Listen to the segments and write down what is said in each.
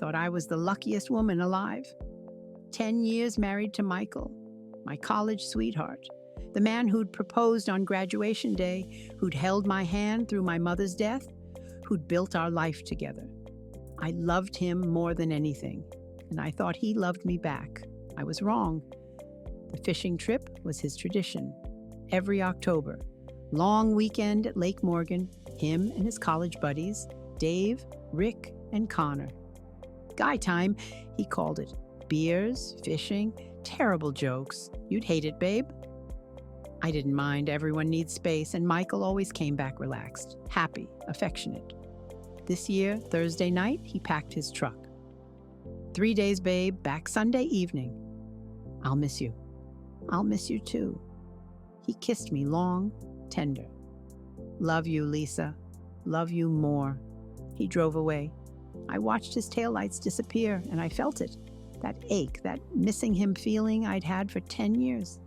thought I was the luckiest woman alive. 10 years married to Michael, my college sweetheart, the man who'd proposed on graduation day, who'd held my hand through my mother's death, who'd built our life together. I loved him more than anything, and I thought he loved me back. I was wrong. The fishing trip was his tradition. Every October, long weekend at Lake Morgan, him and his college buddies, Dave, Rick, and Connor. Guy time, he called it. Beers, fishing, terrible jokes. You'd hate it, babe. I didn't mind. Everyone needs space, and Michael always came back relaxed, happy, affectionate. This year, Thursday night, he packed his truck. 3 days, babe, back Sunday evening. I'll miss you. I'll miss you too. He kissed me long, tender. Love you, Lisa. Love you more. He drove away. I watched his taillights disappear, and I felt it. That ache, that missing him feeling I'd had for 10 years.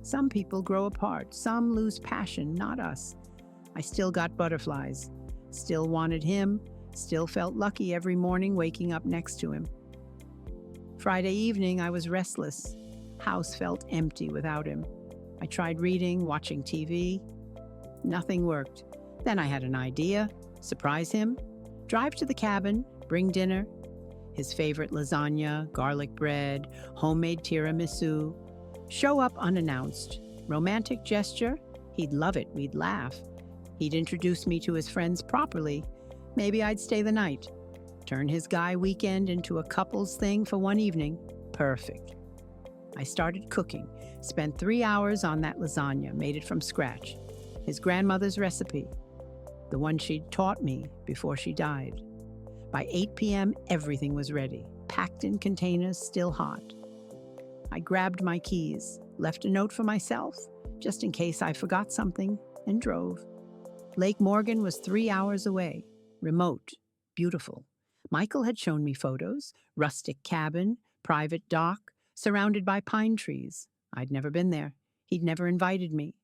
Some people grow apart. Some lose passion, not us. I still got butterflies. Still wanted him. Still felt lucky every morning waking up next to him. Friday evening, I was restless. House felt empty without him. I tried reading, watching TV. Nothing worked. Then I had an idea. Surprise him. Drive to the cabin, bring dinner. His favorite lasagna, garlic bread, homemade tiramisu. Show up unannounced. Romantic gesture. He'd love it. We'd laugh. He'd introduce me to his friends properly. Maybe I'd stay the night. Turn his guy weekend into a couple's thing for one evening. Perfect. I started cooking. Spent 3 hours on that lasagna, made it from scratch. His grandmother's recipe. The one she'd taught me before she died. By 8 p.m., everything was ready, packed in containers, still hot. I grabbed my keys, left a note for myself, just in case I forgot something, and drove. Lake Morgan was 3 hours away, remote, beautiful. Michael had shown me photos, rustic cabin, private dock, surrounded by pine trees. I'd never been there. He'd never invited me.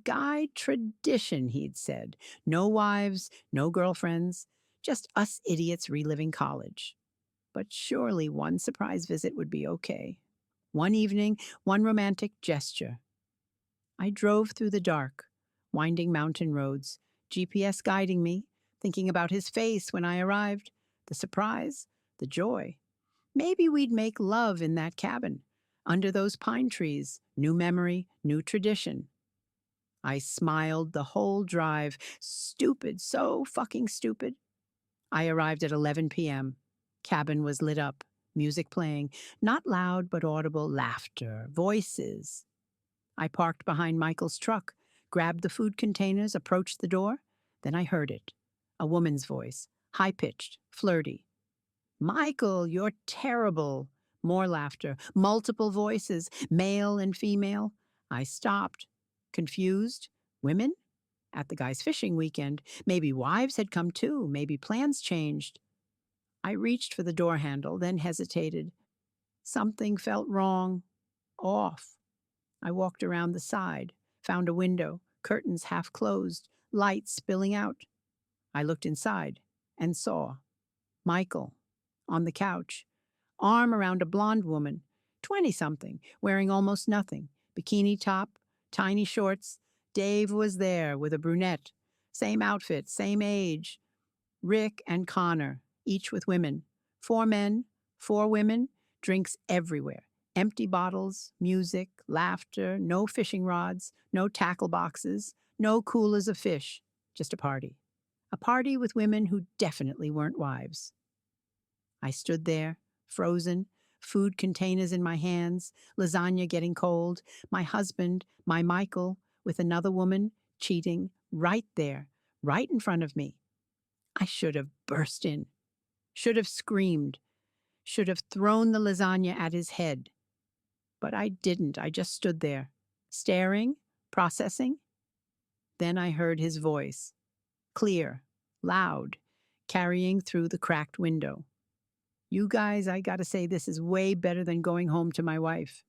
Guy tradition, he'd said. No wives, no girlfriends, just us idiots reliving college. But surely one surprise visit would be okay. One evening, one romantic gesture. I drove through the dark, winding mountain roads, GPS guiding me, thinking about his face when I arrived, the surprise, the joy. Maybe we'd make love in that cabin, under those pine trees, new memory, new tradition. I smiled the whole drive. Stupid, so fucking stupid. I arrived at 11 p.m. Cabin was lit up, music playing, not loud but audible, laughter, voices. I parked behind Michael's truck, grabbed the food containers, approached the door. Then I heard it. A woman's voice, high-pitched, flirty. Michael, you're terrible. More laughter, multiple voices, male and female. I stopped, confused. Women? At the guy's fishing weekend. Maybe wives had come too. Maybe plans changed. I reached for the door handle, then hesitated. Something felt wrong. Off. I walked around the side, found a window, curtains half closed, light spilling out. I looked inside and saw Michael on the couch, arm around a blonde woman, 20-something, wearing almost nothing, bikini top, tiny shorts. Dave was there with a brunette, same outfit, same age. Rick and Connor, each with women. 4 men, 4 women, drinks everywhere. Empty bottles, music, laughter, no fishing rods, no tackle boxes, no coolers of fish, just a party. A party with women who definitely weren't wives. I stood there, frozen, food containers in my hands, lasagna getting cold, my husband, my Michael, with another woman, cheating, right there, right in front of me. I should have burst in, should have screamed, should have thrown the lasagna at his head. But I didn't. I just stood there, staring, processing. Then I heard his voice, clear, loud, carrying through the cracked window. You guys, I gotta say, this is way better than going home to my wife.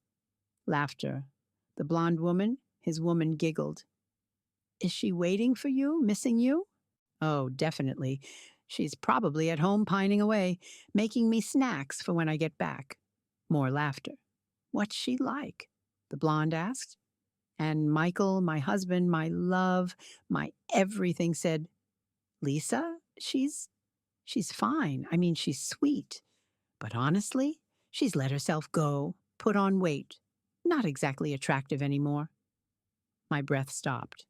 Laughter. The blonde woman, his woman, giggled. Is she waiting for you, missing you? Oh, definitely. She's probably at home pining away, making me snacks for when I get back. More laughter. What's she like? The blonde asked. And Michael, my husband, my love, my everything said, Lisa, she's fine. I mean, she's sweet. But honestly, she's let herself go, put on weight. Not exactly attractive anymore. My breath stopped.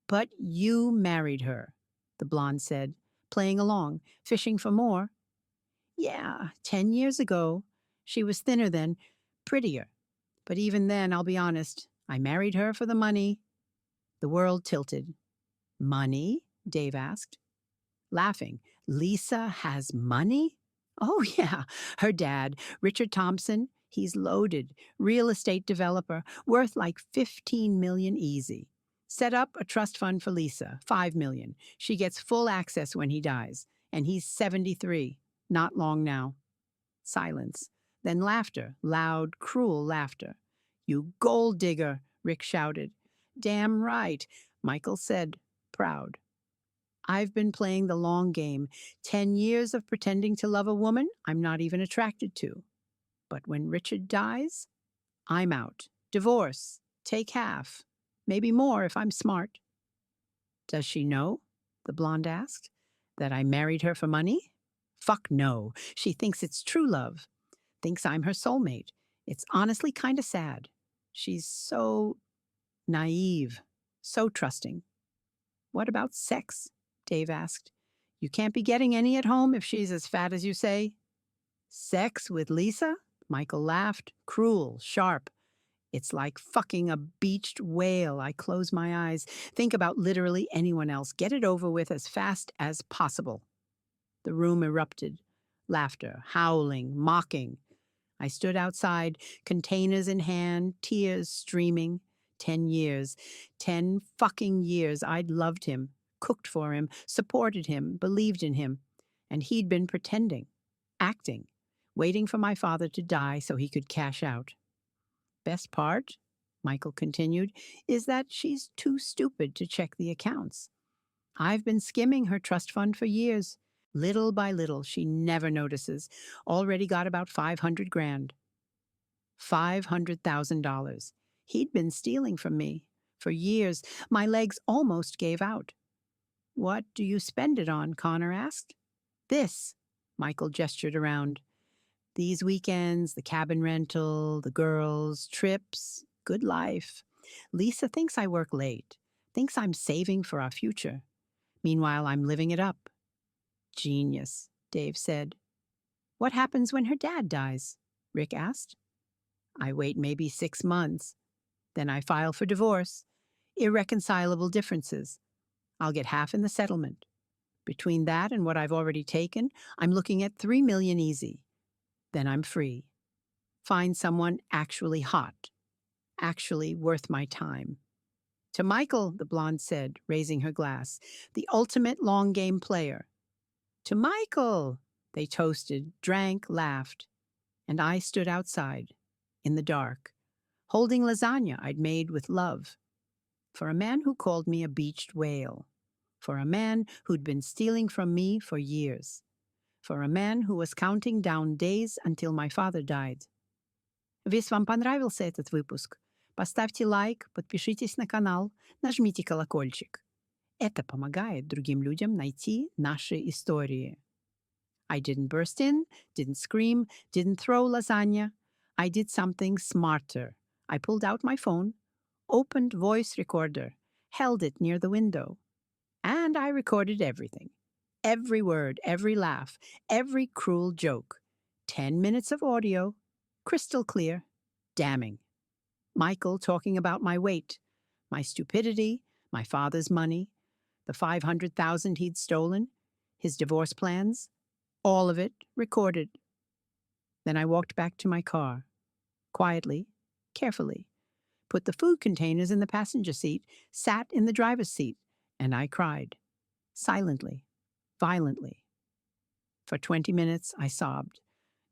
But you married her, the blonde said, playing along, fishing for more. Yeah, 10 years ago. She was thinner then, prettier. But even then, I'll be honest, I married her for the money. The world tilted. Money? Dave asked, laughing. Lisa has money? Oh, yeah. Her dad, Richard Thompson, he's loaded. Real estate developer, worth like 15 million easy. Set up a trust fund for Lisa, 5 million. She gets full access when he dies. And he's 73. Not long now. Silence. Then laughter, loud, cruel laughter. You gold digger, Rick shouted. Damn right, Michael said, proud. I've been playing the long game, 10 years of pretending to love a woman I'm not even attracted to. But when Richard dies, I'm out. Divorce. Take half. Maybe more if I'm smart. Does she know? The blonde asked. That I married her for money? Fuck no. She thinks it's true love. Thinks I'm her soulmate. It's honestly kind of sad. She's so naive, so trusting. What about sex? Dave asked. You can't be getting any at home if she's as fat as you say. Sex with Lisa? Michael laughed, cruel, sharp. It's like fucking a beached whale. I close my eyes. Think about literally anyone else. Get it over with as fast as possible. The room erupted. Laughter, howling, mocking. I stood outside, containers in hand, tears streaming. 10 years. 10 fucking years I'd loved him, cooked for him, supported him, believed in him. And he'd been pretending, acting, waiting for my father to die so he could cash out. Best part, Michael continued, is that she's too stupid to check the accounts. I've been skimming her trust fund for years. Little by little, she never notices. Already got about 500 grand. $500,000. He'd been stealing from me. For years, my legs almost gave out. What do you spend it on? Connor asked. This, Michael gestured around. These weekends, the cabin rental, the girls, trips, good life. Lisa thinks I work late, thinks I'm saving for our future. Meanwhile, I'm living it up. Genius, Dave said. What happens when her dad dies? Rick asked. I wait maybe 6 months. Then I file for divorce. Irreconcilable differences. I'll get half in the settlement. Between that and what I've already taken, I'm looking at 3 million easy. Then I'm free. Find someone actually hot, actually worth my time. To Michael, the blonde said, raising her glass, the ultimate long game player. To Michael, they toasted, drank, laughed. And I stood outside, in the dark, holding lasagna I'd made with love. For a man who called me a beached whale. For a man who'd been stealing from me for years. For a man who was counting down days until my father died. Если вам понравился этот выпуск, поставьте лайк, подпишитесь на канал, нажмите колокольчик. Это помогает другим людям найти наши истории. I didn't burst in, didn't scream, didn't throw lasagna. I did something smarter. I pulled out my phone, opened voice recorder, held it near the window. And I recorded everything. Every word, every laugh, every cruel joke. 10 minutes of audio, crystal clear, damning. Michael talking about my weight, my stupidity, my father's money, the 500,000 he'd stolen, his divorce plans, all of it recorded. Then I walked back to my car, quietly, carefully, put the food containers in the passenger seat, sat in the driver's seat, and I cried, silently, violently. For 20 minutes, I sobbed.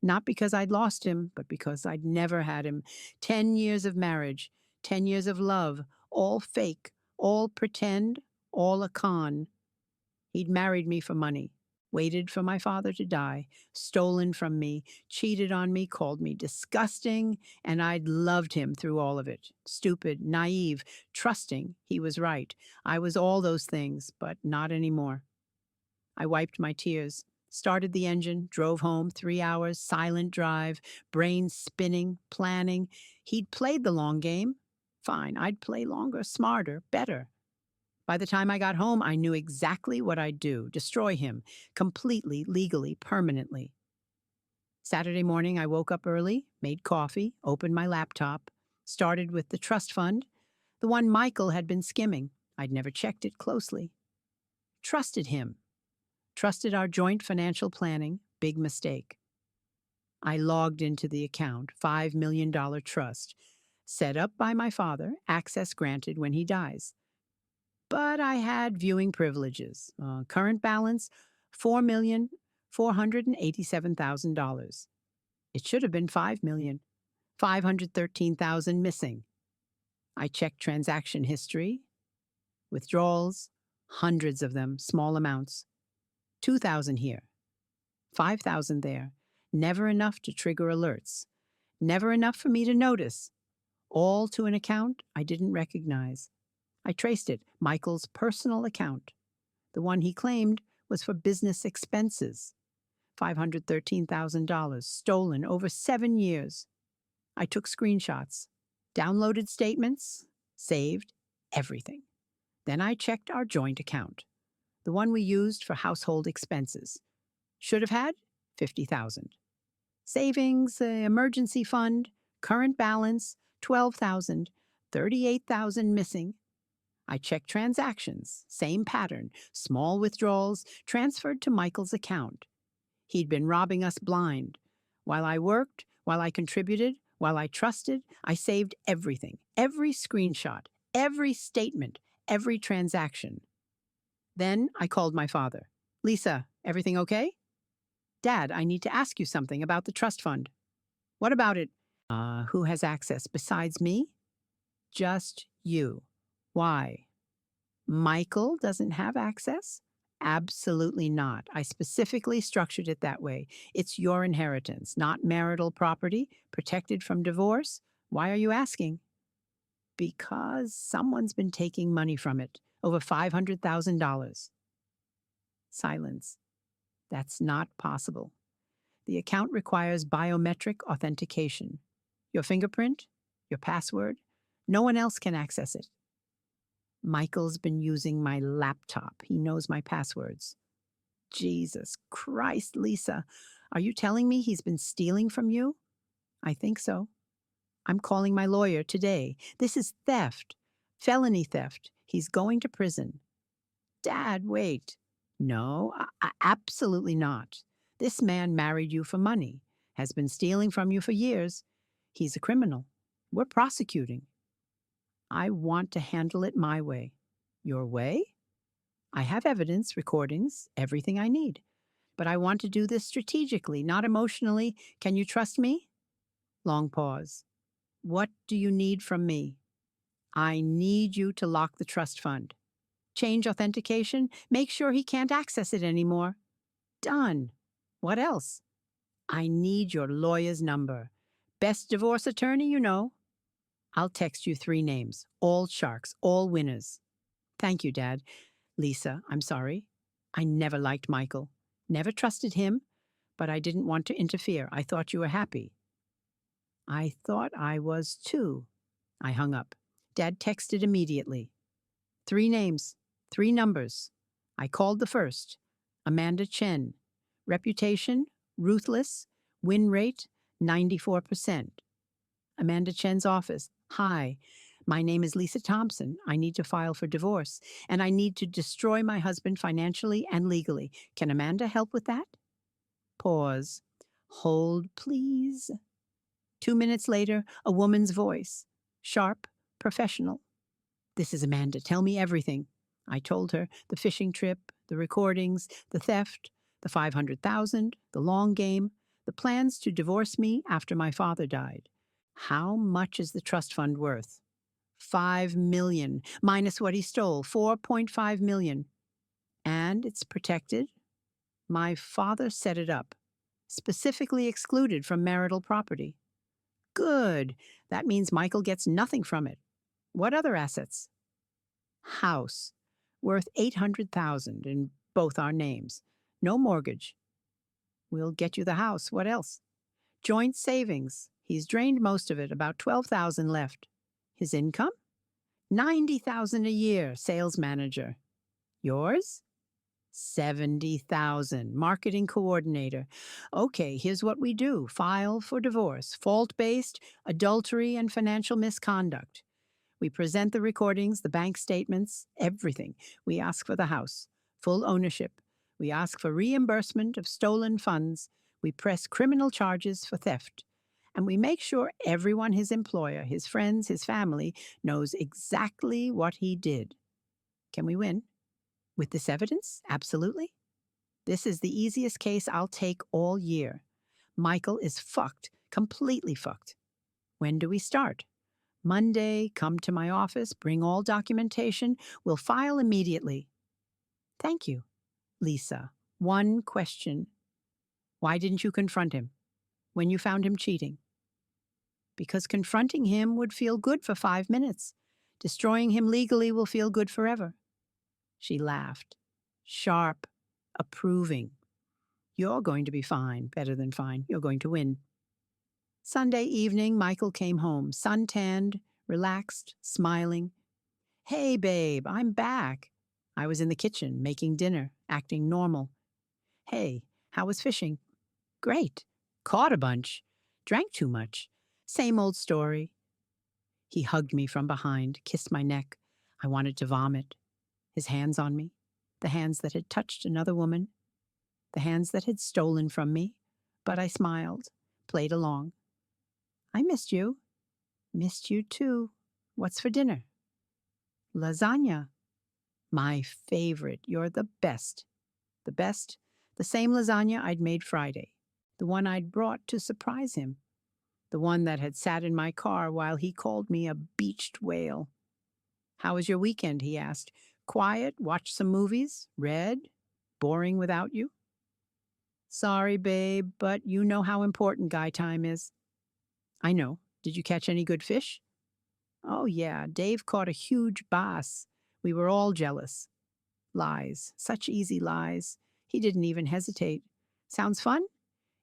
Not because I'd lost him, but because I'd never had him. 10 years of marriage, 10 years of love, all fake, all pretend, all a con. He'd married me for money. Waited for my father to die, stolen from me, cheated on me, called me disgusting, and I'd loved him through all of it. Stupid, naive, trusting. He was right. I was all those things, but not anymore. I wiped my tears, started the engine, drove home 3 hours, silent drive, brain spinning, planning. He'd played the long game. Fine, I'd play longer, smarter, better. By the time I got home, I knew exactly what I'd do: destroy him, completely, legally, permanently. Saturday morning, I woke up early, made coffee, opened my laptop, started with the trust fund, the one Michael had been skimming. I'd never checked it closely. Trusted him. Trusted our joint financial planning. Big mistake. I logged into the account, $5 million trust, set up by my father, access granted when he dies. But I had viewing privileges. Current balance, $4,487,000. It should have been $5,513,000 missing. I checked transaction history, withdrawals, hundreds of them, small amounts. 2,000 here, 5,000 there. Never enough to trigger alerts. Never enough for me to notice. All to an account I didn't recognize. I traced it, Michael's personal account. The one he claimed was for business expenses. $513,000, stolen over 7 years. I took screenshots, downloaded statements, saved everything. Then I checked our joint account, the one we used for household expenses. Should have had 50,000. Savings, emergency fund, current balance, 12,000, 38,000 missing. I checked transactions, same pattern, small withdrawals, transferred to Michael's account. He'd been robbing us blind. While I worked, while I contributed, while I trusted, I saved everything, every screenshot, every statement, every transaction. Then I called my father. Lisa, everything okay? Dad, I need to ask you something about the trust fund. What about it? Who has access besides me? Just you. Why? Michael doesn't have access? Absolutely not. I specifically structured it that way. It's your inheritance, not marital property, protected from divorce. Why are you asking? Because someone's been taking money from it, over $500,000. Silence. That's not possible. The account requires biometric authentication. Your fingerprint, your password, no one else can access it. Michael's been using my laptop. He knows my passwords. Jesus Christ, Lisa, are you telling me he's been stealing from you? I think so. I'm calling my lawyer today. This is theft, felony theft. He's going to prison. Dad, wait. No, absolutely not. This man married you for money, has been stealing from you for years. He's a criminal. We're prosecuting. I want to handle it my way. Your way? I have evidence, recordings, everything I need. But I want to do this strategically, not emotionally. Can you trust me? Long pause. What do you need from me? I need you to lock the trust fund. Change authentication. Make sure he can't access it anymore. Done. What else? I need your lawyer's number. Best divorce attorney you know. I'll text you 3 names. All sharks, all winners. Thank you, Dad. Lisa, I'm sorry. I never liked Michael. Never trusted him, but I didn't want to interfere. I thought you were happy. I thought I was too. I hung up. Dad texted immediately. 3 names, 3 numbers. I called the first. Amanda Chen. Reputation, ruthless. Win rate, 94%. Amanda Chen's office. Hi, my name is Lisa Thompson. I need to file for divorce, and I need to destroy my husband financially and legally. Can Amanda help with that? Pause. Hold, please. 2 minutes later, a woman's voice. Sharp, professional. This is Amanda. Tell me everything. I told her the fishing trip, the recordings, the theft, the 500,000, the long game, the plans to divorce me after my father died. How much is the trust fund worth? 5 million, minus what he stole, 4.5 million. And it's protected? My father set it up, specifically excluded from marital property. Good. That means Michael gets nothing from it. What other assets? House, worth 800,000 in both our names. No mortgage. We'll get you the house. What else? Joint savings. He's drained most of it, about 12,000 left. His income? 90,000 a year, sales manager. Yours? 70,000, marketing coordinator. Okay, here's what we do. File for divorce, fault-based, adultery, and financial misconduct. We present the recordings, the bank statements, everything. We ask for the house, full ownership. We ask for reimbursement of stolen funds. We press criminal charges for theft. And we make sure everyone, his employer, his friends, his family, knows exactly what he did. Can we win? With this evidence? Absolutely. This is the easiest case I'll take all year. Michael is fucked, completely fucked. When do we start? Monday, come to my office, bring all documentation. We'll file immediately. Thank you. Lisa, one question. Why didn't you confront him when you found him cheating? Because confronting him would feel good for 5 minutes. Destroying him legally will feel good forever. She laughed, sharp, approving. You're going to be fine, better than fine. You're going to win. Sunday evening, Michael came home, suntanned, relaxed, smiling. Hey, babe, I'm back. I was in the kitchen, making dinner, acting normal. Hey, how was fishing? Great. Caught a bunch. Drank too much. Same old story. He hugged me from behind, kissed my neck. I wanted to vomit. His hands on me, the hands that had touched another woman, the hands that had stolen from me. But I smiled, played along. I missed you. Missed you too. What's for dinner? Lasagna. My favorite. You're the best. The best? The same lasagna I'd made Friday. The one I'd brought to surprise him. The one that had sat in my car while he called me a beached whale. How was your weekend? He asked. Quiet, watched some movies, read, boring without you? Sorry, babe, but you know how important guy time is. I know. Did you catch any good fish? Oh, yeah, Dave caught a huge bass. We were all jealous. Lies, such easy lies. He didn't even hesitate. Sounds fun?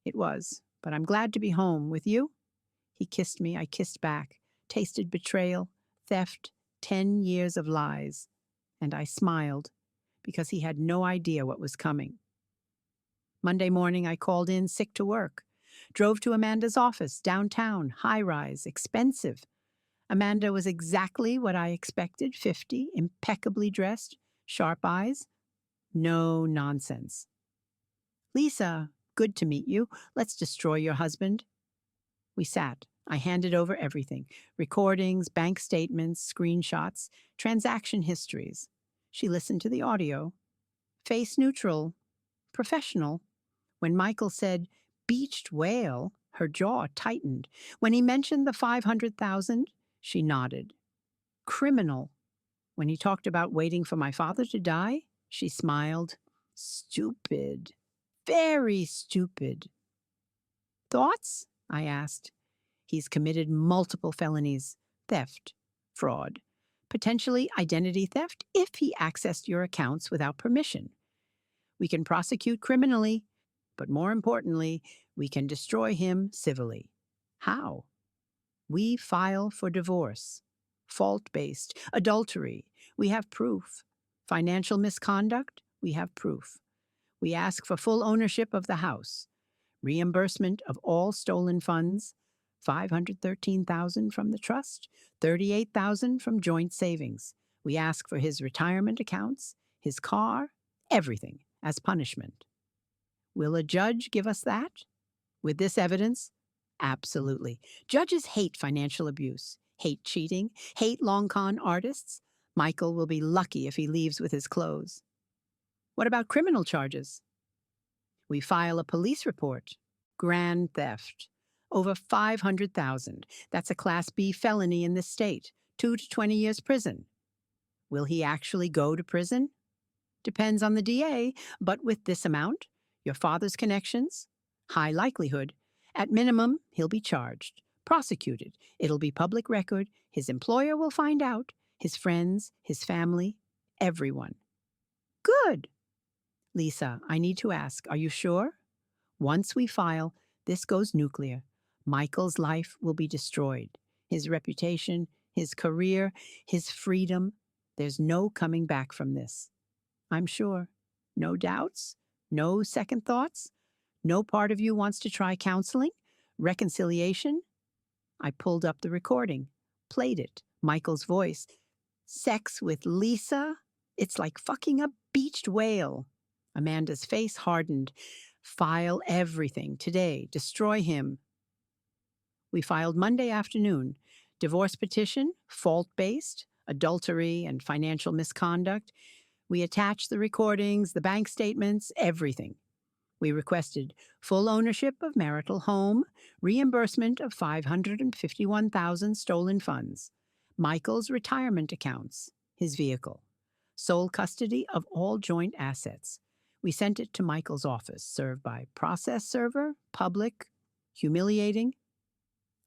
It was, but I'm glad to be home with you. He kissed me, I kissed back. Tasted betrayal, theft, 10 years of lies. And I smiled, because he had no idea what was coming. Monday morning, I called in sick to work. Drove to Amanda's office, downtown, high-rise, expensive. Amanda was exactly what I expected, 50, impeccably dressed, sharp eyes. No nonsense. Lisa, good to meet you. Let's destroy your husband. We sat. I handed over everything. Recordings, bank statements, screenshots, transaction histories. She listened to the audio. Face neutral. Professional. When Michael said, beached whale, her jaw tightened. When he mentioned the 500,000, she nodded. Criminal. When he talked about waiting for my father to die, she smiled. Stupid. Very stupid. Thoughts? I asked. He's committed multiple felonies. Theft. Fraud. Potentially identity theft if he accessed your accounts without permission. We can prosecute criminally, but more importantly, we can destroy him civilly. How? We file for divorce. Fault-based. Adultery. We have proof. Financial misconduct. We have proof. We ask for full ownership of the house. Reimbursement of all stolen funds. 513,000 from the trust, 38,000 from joint savings. We ask for his retirement accounts, his car, everything as punishment. Will a judge give us that? With this evidence? Absolutely. Judges hate financial abuse, hate cheating, hate long con artists. Michael will be lucky if he leaves with his clothes. What about criminal charges? We file a police report. Grand theft. Over 500,000. That's a Class B felony in this state. 2 to 20 years prison. Will he actually go to prison? Depends on the DA, but with this amount, Your father's connections? High likelihood. At minimum, he'll be charged, prosecuted. It'll be public record. His employer will find out. His friends, his family, everyone. Good. Lisa, I need to ask, are you sure? Once we file, this goes nuclear. Michael's life will be destroyed. His reputation, his career, his freedom. There's no coming back from this. I'm sure. No doubts? No second thoughts? No part of you wants to try counseling? Reconciliation? I pulled up the recording, played it, Michael's voice. Sex with Lisa? It's like fucking a beached whale. Amanda's face hardened. File everything today. Destroy him. We filed Monday afternoon. Divorce petition, fault-based, adultery and financial misconduct. We attached the recordings, the bank statements, everything. We requested full ownership of marital home, reimbursement of $551,000 stolen funds, Michael's retirement accounts, his vehicle, sole custody of all joint assets. We sent it to Michael's office, served by process server, public, humiliating.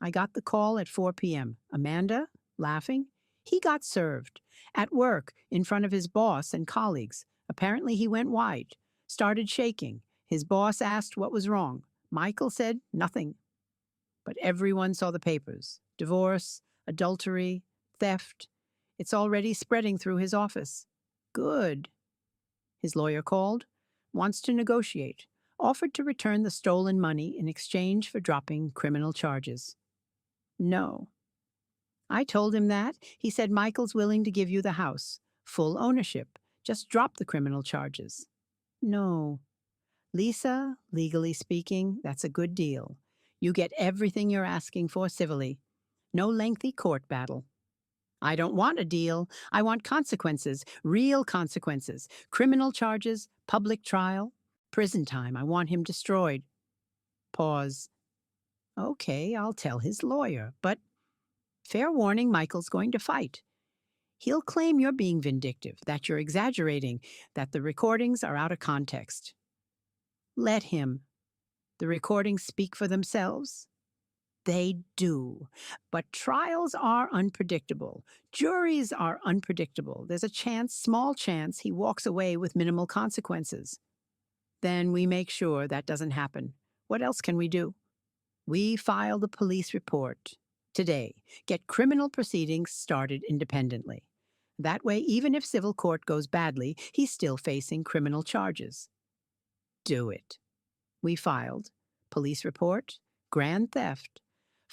I got the call at 4 p.m. Amanda, laughing. He got served. At work, in front of his boss and colleagues. Apparently he went white, started shaking. His boss asked what was wrong. Michael said nothing. But everyone saw the papers. Divorce, adultery, theft. It's already spreading through his office. Good. His lawyer called. Wants to negotiate. Offered to return the stolen money in exchange for dropping criminal charges. No. I told him that. He said Michael's willing to give you the house. Full ownership. Just drop the criminal charges. No. Lisa, legally speaking, that's a good deal. You get everything you're asking for civilly. No lengthy court battle. I don't want a deal. I want consequences, real consequences. Criminal charges, public trial, prison time. I want him destroyed. Pause. Okay, I'll tell his lawyer, but fair warning, Michael's going to fight. He'll claim you're being vindictive, that you're exaggerating, that the recordings are out of context. Let him. The recordings speak for themselves. They do. But trials are unpredictable. Juries are unpredictable. There's a chance, small chance, he walks away with minimal consequences. Then we make sure that doesn't happen. What else can we do? We file the police report today. Get criminal proceedings started independently. That way, even if civil court goes badly, he's still facing criminal charges. Do it. We filed. Police report, grand theft,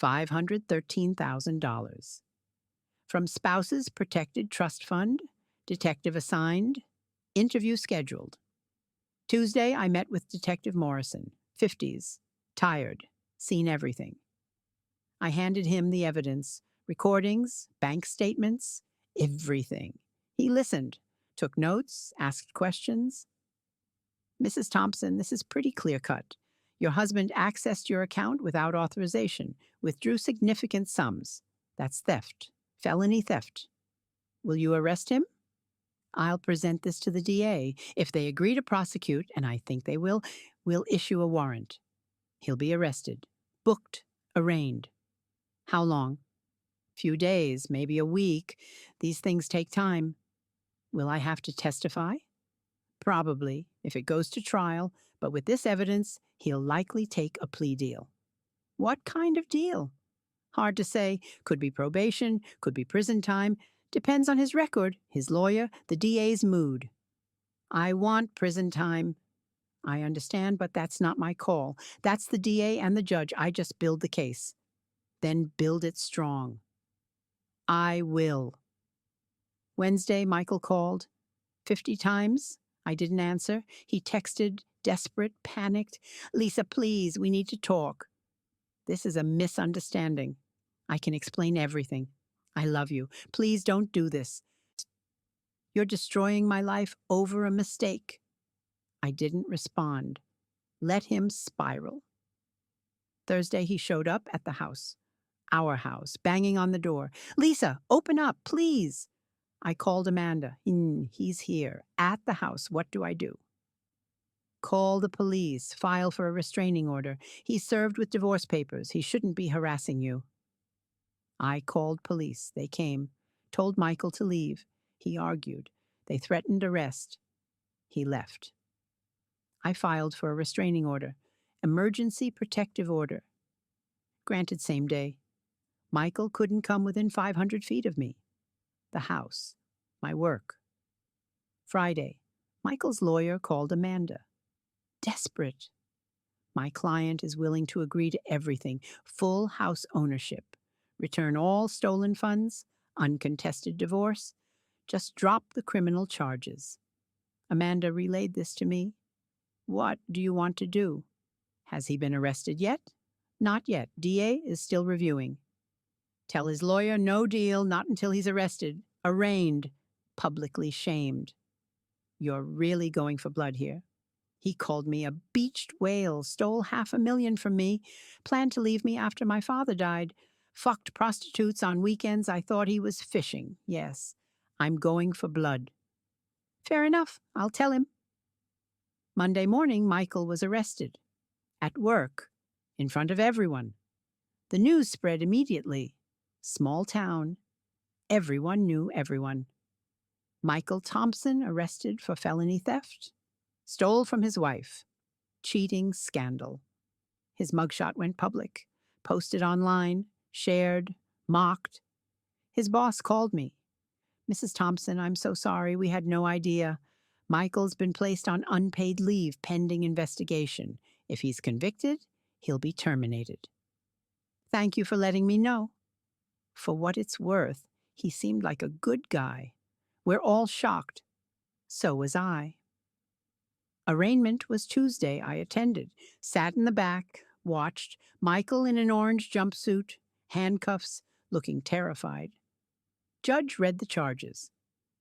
$513,000. From Spouses Protected Trust Fund, detective assigned, interview scheduled. Tuesday, I met with Detective Morrison, 50s, tired, seen everything. I handed him the evidence, recordings, bank statements, everything. He listened, took notes, asked questions. Mrs. Thompson, this is pretty clear-cut. Your husband accessed your account without authorization, withdrew significant sums. That's theft, felony theft. Will you arrest him? I'll present this to the DA. If they agree to prosecute, and I think they will, we'll issue a warrant. He'll be arrested, booked, arraigned. How long? Few days, maybe a week. These things take time. Will I have to testify? Probably, if it goes to trial, but with this evidence, he'll likely take a plea deal. What kind of deal? Hard to say. Could be probation, could be prison time. Depends on his record, his lawyer, the DA's mood. I want prison time. I understand, but that's not my call. That's the DA and the judge. I just build the case. Then build it strong. I will. Wednesday, Michael called. 50 times. I didn't answer. He texted, desperate, panicked. Lisa, please, we need to talk. This is a misunderstanding. I can explain everything. I love you. Please don't do this. You're destroying my life over a mistake. I didn't respond. Let him spiral. Thursday, he showed up at the house. Our house, banging on the door. Lisa, open up, please. I called Amanda. He's here, at the house. What do I do? Call the police, file for a restraining order. He's served with divorce papers. He shouldn't be harassing you. I called police. They came, told Michael to leave. He argued. They threatened arrest. He left. I filed for a restraining order, emergency protective order. Granted same day. Michael couldn't come within 500 feet of me. The house. My work. Friday. Michael's lawyer called Amanda. Desperate. My client is willing to agree to everything. Full house ownership. Return all stolen funds. Uncontested divorce. Just drop the criminal charges. Amanda relayed this to me. What do you want to do? Has he been arrested yet? Not yet. DA is still reviewing. Tell his lawyer no deal, not until he's arrested, arraigned, publicly shamed. You're really going for blood here. He called me a beached whale, stole $500,000 from me, planned to leave me after my father died, fucked prostitutes on weekends. I thought he was fishing. Yes, I'm going for blood. Fair enough, I'll tell him. Monday morning, Michael was arrested. At work, in front of everyone. The news spread immediately. Small town. Everyone knew everyone. Michael Thompson arrested for felony theft. Stole from his wife. Cheating scandal. His mugshot went public. Posted online. Shared. Mocked. His boss called me. Mrs. Thompson, I'm so sorry. We had no idea. Michael's been placed on unpaid leave pending investigation. If he's convicted, he'll be terminated. Thank you for letting me know. For what it's worth, he seemed like a good guy. We're all shocked. So was I. Arraignment was Tuesday. I attended, sat in the back, watched Michael in an orange jumpsuit, handcuffs, looking terrified. Judge read the charges.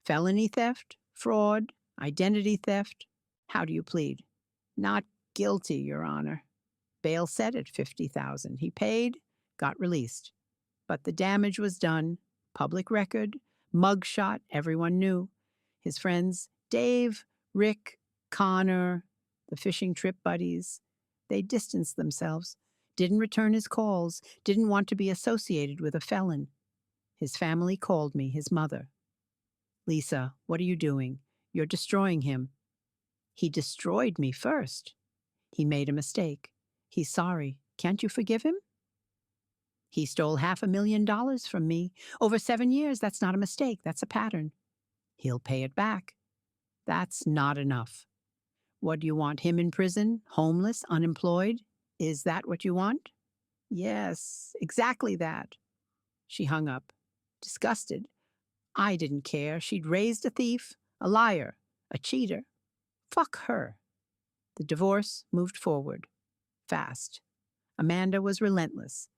Felony theft, fraud, identity theft. How do you plead? Not guilty, Your Honor. Bail set at $50,000. He paid, got released. But the damage was done. Public record, mugshot, everyone knew. His friends, Dave, Rick, Connor, the fishing trip buddies, they distanced themselves, didn't return his calls, didn't want to be associated with a felon. His family called me, his mother. Lisa, what are you doing? You're destroying him. He destroyed me first. He made a mistake. He's sorry. Can't you forgive him? He stole $500,000 from me. Over 7 years, that's not a mistake. That's a pattern. He'll pay it back. That's not enough. What do you want, him in prison, homeless, unemployed? Is that what you want? Yes, exactly that. She hung up, disgusted. I didn't care. She'd raised a thief, a liar, a cheater. Fuck her. The divorce moved forward. Fast. Amanda was relentless.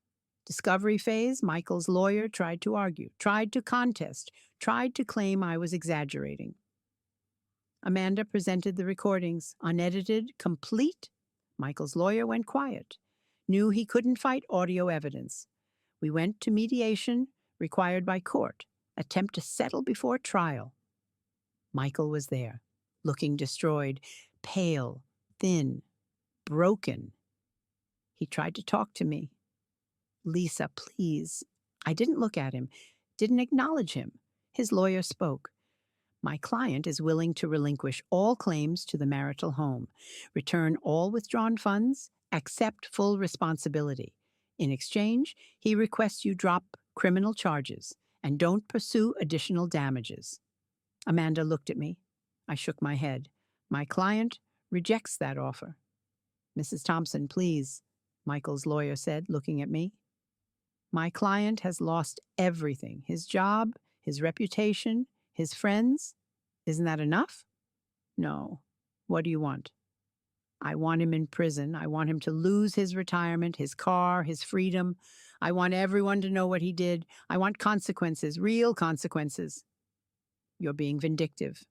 Discovery phase, Michael's lawyer tried to argue, tried to contest, tried to claim I was exaggerating. Amanda presented the recordings, unedited, complete. Michael's lawyer went quiet, knew he couldn't fight audio evidence. We went to mediation, required by court, attempt to settle before trial. Michael was there, looking destroyed, pale, thin, broken. He tried to talk to me. Lisa, please. I didn't look at him, didn't acknowledge him. His lawyer spoke. My client is willing to relinquish all claims to the marital home, return all withdrawn funds, accept full responsibility. In exchange, he requests you drop criminal charges and don't pursue additional damages. Amanda looked at me. I shook my head. My client rejects that offer. Mrs. Thompson, please, Michael's lawyer said, looking at me. My client has lost everything, his job, his reputation, his friends. Isn't that enough? No. What do you want? I want him in prison. I want him to lose his retirement, his car, his freedom. I want everyone to know what he did. I want consequences, real consequences. You're being vindictive.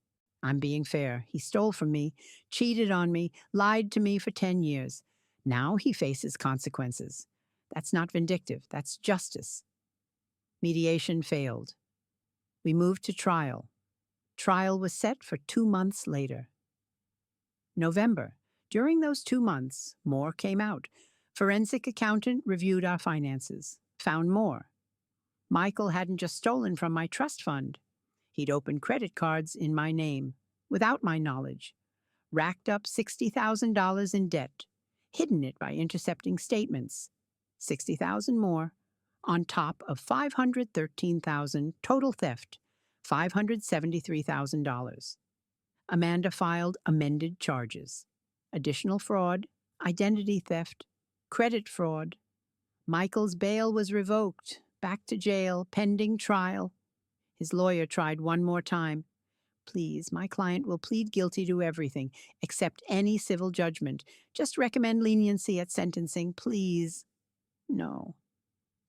I'm being fair. He stole from me, cheated on me, lied to me for 10 years. Now he faces consequences. That's not vindictive. That's justice. Mediation failed. We moved to trial. Trial was set for 2 months later. November. During those 2 months, more came out. Forensic accountant reviewed our finances, found more. Michael hadn't just stolen from my trust fund. He'd opened credit cards in my name, without my knowledge, racked up $60,000 in debt, hidden it by intercepting statements, 60,000 more, on top of 513,000 total theft, $573,000. Amanda filed amended charges. Additional fraud, identity theft, credit fraud. Michael's bail was revoked, back to jail, pending trial. His lawyer tried one more time. Please, my client will plead guilty to everything, except any civil judgment. Just recommend leniency at sentencing, please. No.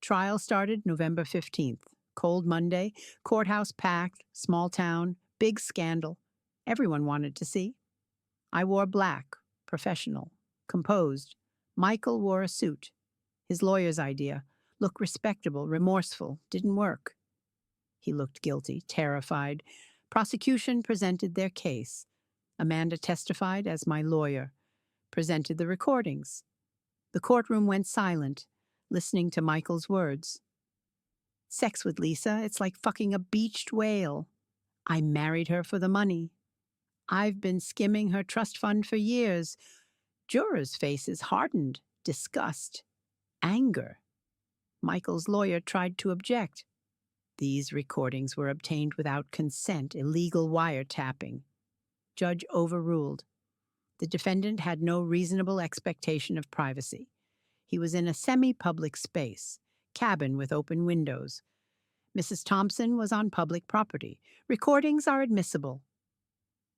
Trial started November 15th. Cold Monday, courthouse packed, small town, big scandal. Everyone wanted to see. I wore black, professional, composed. Michael wore a suit. His lawyer's idea, look respectable, remorseful, didn't work. He looked guilty, terrified. Prosecution presented their case. Amanda testified as my lawyer, presented the recordings. The courtroom went silent, listening to Michael's words. Sex with Lisa, it's like fucking a beached whale. I married her for the money. I've been skimming her trust fund for years. Jurors' faces hardened, disgust, anger. Michael's lawyer tried to object. These recordings were obtained without consent, illegal wiretapping. Judge overruled. The defendant had no reasonable expectation of privacy. He was in a semi-public space, cabin with open windows. Mrs. Thompson was on public property. Recordings are admissible.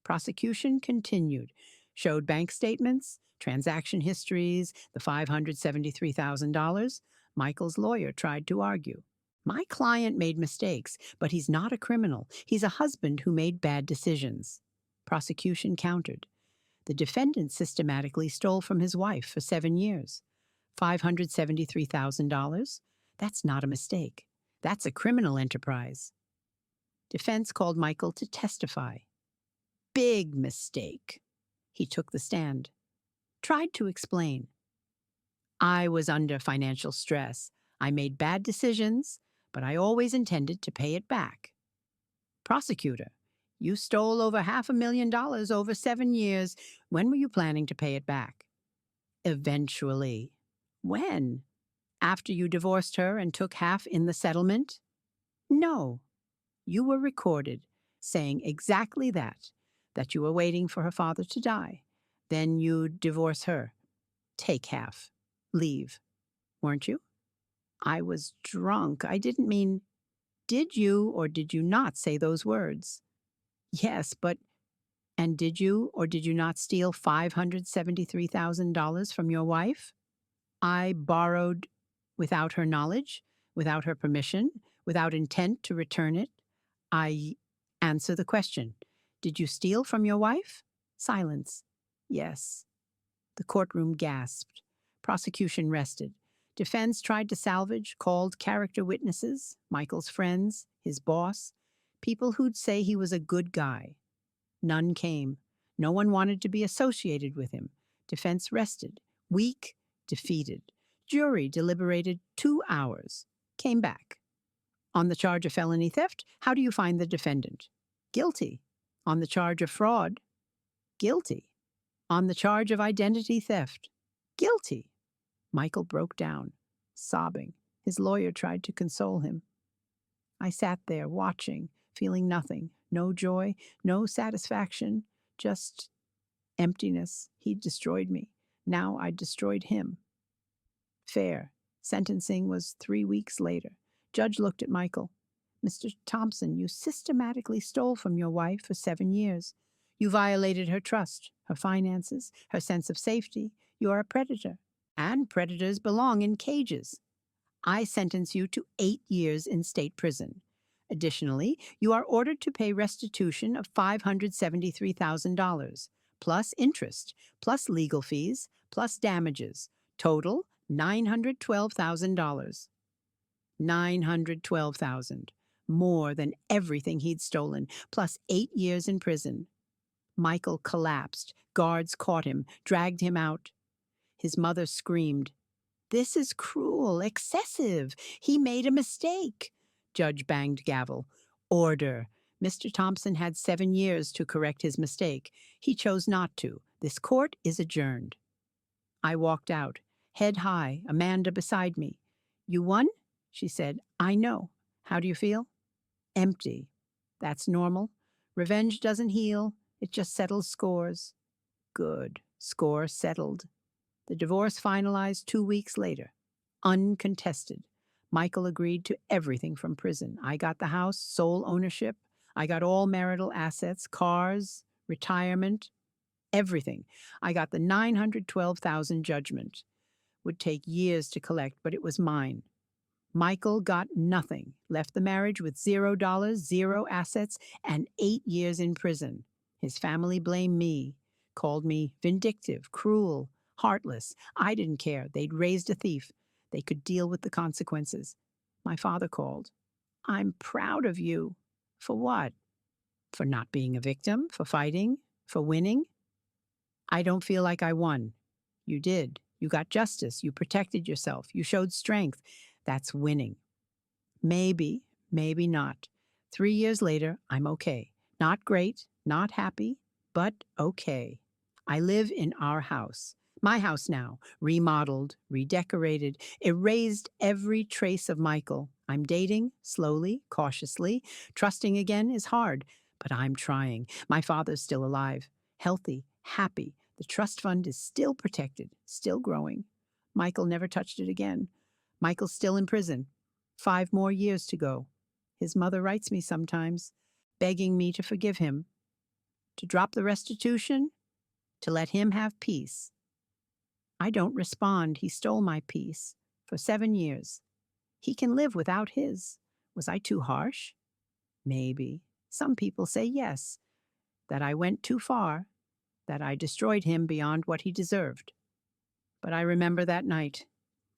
Prosecution continued, showed bank statements, transaction histories, the $573,000. Michael's lawyer tried to argue. My client made mistakes, but he's not a criminal. He's a husband who made bad decisions. Prosecution countered. The defendant systematically stole from his wife for 7 years. $573,000? That's not a mistake. That's a criminal enterprise. Defense called Michael to testify. Big mistake. He took the stand. Tried to explain. I was under financial stress. I made bad decisions, but I always intended to pay it back. Prosecutor, you stole over $500,000 over 7 years. When were you planning to pay it back? Eventually. When? After you divorced her and took half in the settlement? No. You were recorded saying exactly that you were waiting for her father to die. Then you'd divorce her. Take half. Leave. Weren't you? I was drunk. I didn't mean... Did you or did you not say those words? Yes, but... And did you or did you not steal $573,000 from your wife? I borrowed without her knowledge, without her permission, without intent to return it. Answer the question. Did you steal from your wife? Silence. Yes. The courtroom gasped. Prosecution rested. Defense tried to salvage, called character witnesses, Michael's friends, his boss, people who'd say he was a good guy. None came. No one wanted to be associated with him. Defense rested. Weak, defeated. Jury deliberated 2 hours. Came back. On the charge of felony theft, how do you find the defendant? Guilty. On the charge of fraud? Guilty. On the charge of identity theft? Guilty. Michael broke down, sobbing. His lawyer tried to console him. I sat there, watching, feeling nothing. No joy, no satisfaction, just emptiness. He'd destroyed me. Now I'd destroyed him. Fair. Sentencing was 3 weeks later. Judge looked at Michael. Mr. Thompson, you systematically stole from your wife for 7 years. You violated her trust, her finances, her sense of safety. You are a predator. And predators belong in cages. I sentence you to 8 years in state prison. Additionally, you are ordered to pay restitution of $573,000, plus interest, plus legal fees, plus damages. Total, $912,000. $912,000. More than everything he'd stolen, plus 8 years in prison. Michael collapsed, Guards caught him, dragged him out. His mother screamed, "This is cruel, excessive. He made a mistake." Judge banged gavel. "Order." Mr. Thompson had 7 years to correct his mistake. He chose not to. This court is adjourned. I walked out, head high, Amanda beside me. "You won?" she said. "I know. How do you feel?" "Empty." "That's normal. Revenge doesn't heal. It just settles scores." Good. Score settled. The divorce finalized 2 weeks later. Uncontested. Michael agreed to everything from prison. I got the house, sole ownership. I got all marital assets, cars, retirement, everything. I got the $912,000 judgment. Would take years to collect, but it was mine. Michael got nothing, left the marriage with $0, zero assets, and 8 years in prison. His family blamed me, called me vindictive, cruel, heartless. I didn't care. They'd raised a thief. They could deal with the consequences. My father called. "I'm proud of you." For what? For not being a victim? For fighting? For winning? "I don't feel like I won." "You did. You got justice. You protected yourself. You showed strength. That's winning." Maybe, maybe not. 3 years later, I'm okay. Not great, not happy, but okay. I live in our house. My house now, remodeled, redecorated, erased every trace of Michael. I'm dating, slowly, cautiously. Trusting again is hard, but I'm trying. My father's still alive, healthy, happy. The trust fund is still protected, still growing. Michael never touched it again. Michael's still in prison. 5 more years to go. His mother writes me sometimes, begging me to forgive him, to drop the restitution, to let him have peace. I don't respond. He stole my peace for 7 years. He can live without his. Was I too harsh? Maybe. Some people say yes, that I went too far, that I destroyed him beyond what he deserved. But I remember that night,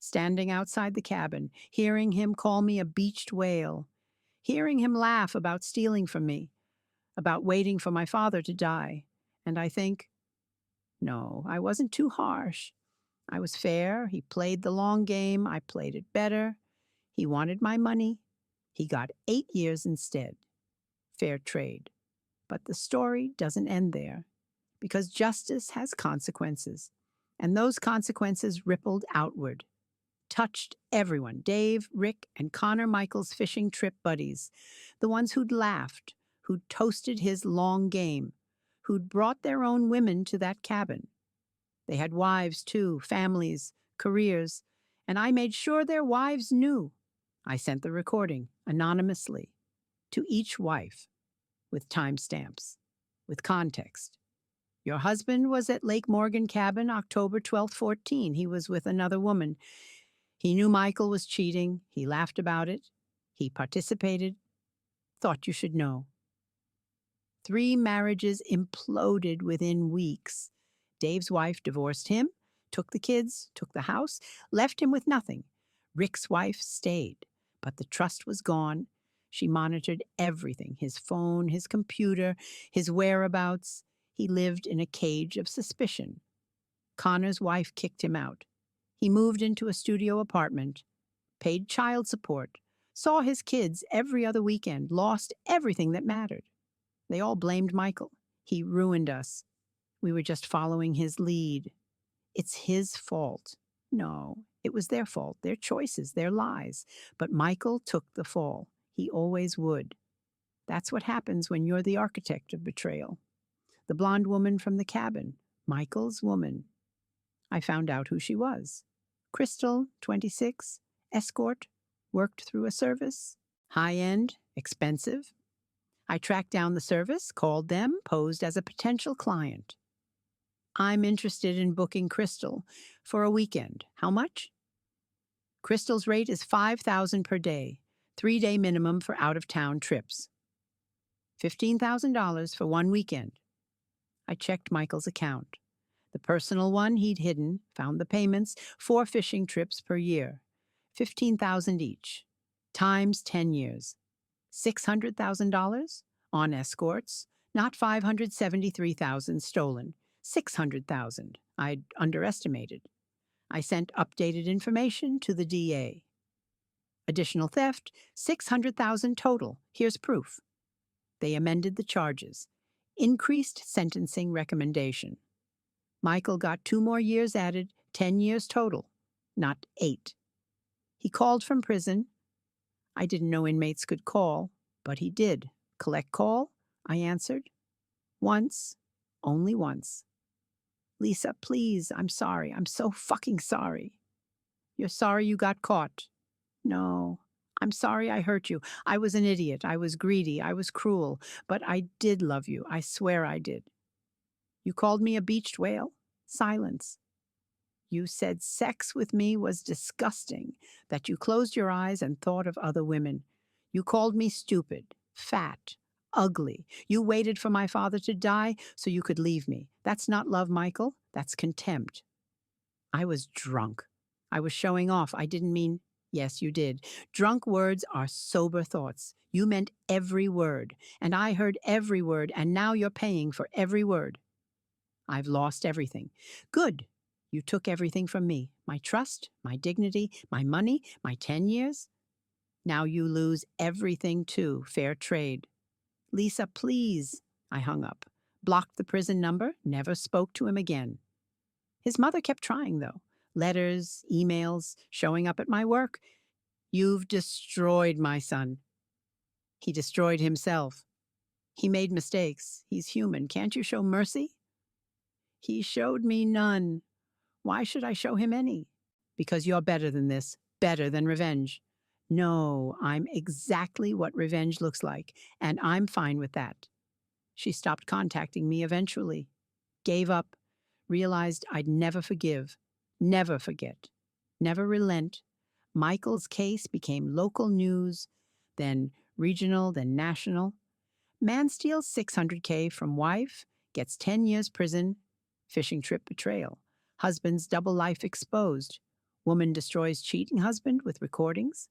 standing outside the cabin, hearing him call me a beached whale, hearing him laugh about stealing from me, about waiting for my father to die. And I think, no, I wasn't too harsh. I was fair. He played the long game. I played it better. He wanted my money. He got 8 years instead. Fair trade. But the story doesn't end there, because justice has consequences, and those consequences rippled outward, touched everyone, Dave, Rick, and Connor Michael's fishing trip buddies, the ones who'd laughed, who'd toasted his long game, who'd brought their own women to that cabin. They had wives, too, families, careers, and I made sure their wives knew. I sent the recording, anonymously, to each wife, with timestamps, with context. Your husband was at Lake Morgan Cabin October 12th, 14. He was with another woman. He knew Michael was cheating. He laughed about it. He participated. Thought you should know. 3 marriages imploded within weeks. Dave's wife divorced him, took the kids, took the house, left him with nothing. Rick's wife stayed, but the trust was gone. She monitored everything, his phone, his computer, his whereabouts. He lived in a cage of suspicion. Connor's wife kicked him out. He moved into a studio apartment, paid child support, saw his kids every other weekend, lost everything that mattered. They all blamed Michael. He ruined us. We were just following his lead. It's his fault. No, it was their fault, their choices, their lies. But Michael took the fall. He always would. That's what happens when you're the architect of betrayal. The blonde woman from the cabin, Michael's woman. I found out who she was. Crystal, 26, escort, worked through a service. High-end, expensive. I tracked down the service, called them, posed as a potential client. I'm interested in booking Crystal for a weekend. How much? Crystal's rate is $5,000 per day, 3-day minimum for out-of-town trips. $15,000 for one weekend. I checked Michael's account. The personal one he'd hidden, found the payments, 4 fishing trips per year, $15,000 each, times 10 years. $600,000 on escorts, not $573,000 stolen. 600,000. I'd underestimated. I sent updated information to the DA. Additional theft, 600,000 total. Here's proof. They amended the charges. Increased sentencing recommendation. Michael got 2 more years added, 10 years total, not 8. He called from prison. I didn't know inmates could call, but he did. Collect call? I answered. Once, only once. Lisa, please, I'm sorry. I'm so fucking sorry. You're sorry you got caught? No. I'm sorry I hurt you. I was an idiot. I was greedy. I was cruel. But I did love you. I swear I did. You called me a beached whale? Silence. You said sex with me was disgusting, that you closed your eyes and thought of other women. You called me stupid, fat, ugly. You waited for my father to die so you could leave me. That's not love, Michael. That's contempt. I was drunk. I was showing off. I didn't mean... Yes, you did. Drunk words are sober thoughts. You meant every word, and I heard every word, and now you're paying for every word. I've lost everything. Good. You took everything from me. My trust, my dignity, my money, my 10 years. Now you lose everything too. Fair trade. Lisa, please. I hung up. Blocked the prison number, never spoke to him again. His mother kept trying, though. Letters, emails, showing up at my work. You've destroyed my son. He destroyed himself. He made mistakes. He's human. Can't you show mercy? He showed me none. Why should I show him any? Because you're better than this, better than revenge. No, I'm exactly what revenge looks like, and I'm fine with that. She stopped contacting me eventually, gave up, realized I'd never forgive, never forget, never relent. Michael's case became local news, then regional, then national. Man steals $600K from wife, gets 10 years prison, fishing trip betrayal. Husband's double life exposed. Woman destroys cheating husband with recordings.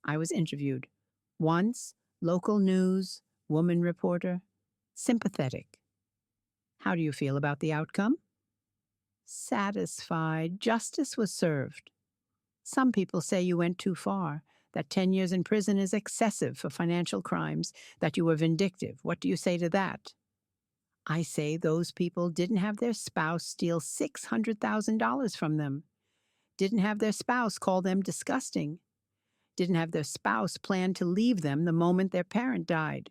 I was interviewed. Once, local news, woman reporter. Sympathetic. How do you feel about the outcome? Satisfied. Justice was served. Some people say you went too far, that 10 years in prison is excessive for financial crimes, that you were vindictive. What do you say to that? I say those people didn't have their spouse steal $600,000 from them, didn't have their spouse call them disgusting, didn't have their spouse plan to leave them the moment their parent died.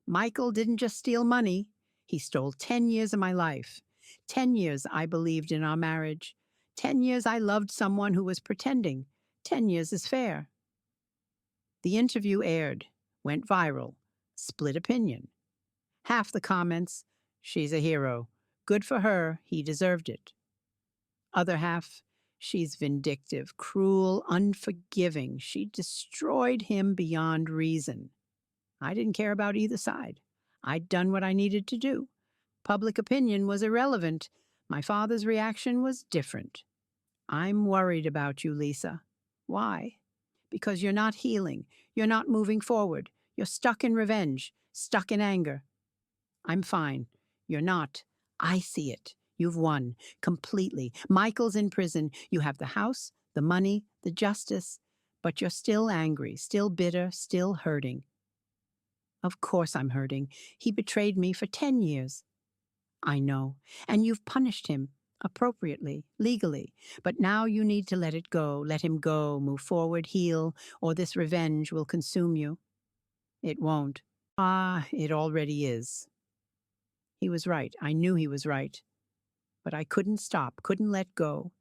Michael didn't just steal money, he stole 10 years of my life. 10 years I believed in our marriage. 10 years I loved someone who was pretending. 10 years is fair. The interview aired, went viral, split opinion. Half the comments, she's a hero. Good for her, he deserved it. Other half, she's vindictive, cruel, unforgiving. She destroyed him beyond reason. I didn't care about either side. I'd done what I needed to do. Public opinion was irrelevant. My father's reaction was different. I'm worried about you, Lisa. Why? Because you're not healing. You're not moving forward. You're stuck in revenge, stuck in anger. I'm fine. You're not. I see it. You've won. Completely. Michael's in prison. You have the house, the money, the justice. But you're still angry, still bitter, still hurting. Of course I'm hurting. He betrayed me for 10 years. I know. And you've punished him. Appropriately, legally. But now you need to let it go. Let him go. Move forward, heal, or this revenge will consume you. It won't. Ah, it already is. He was right. I knew he was right. But I couldn't stop, couldn't let go.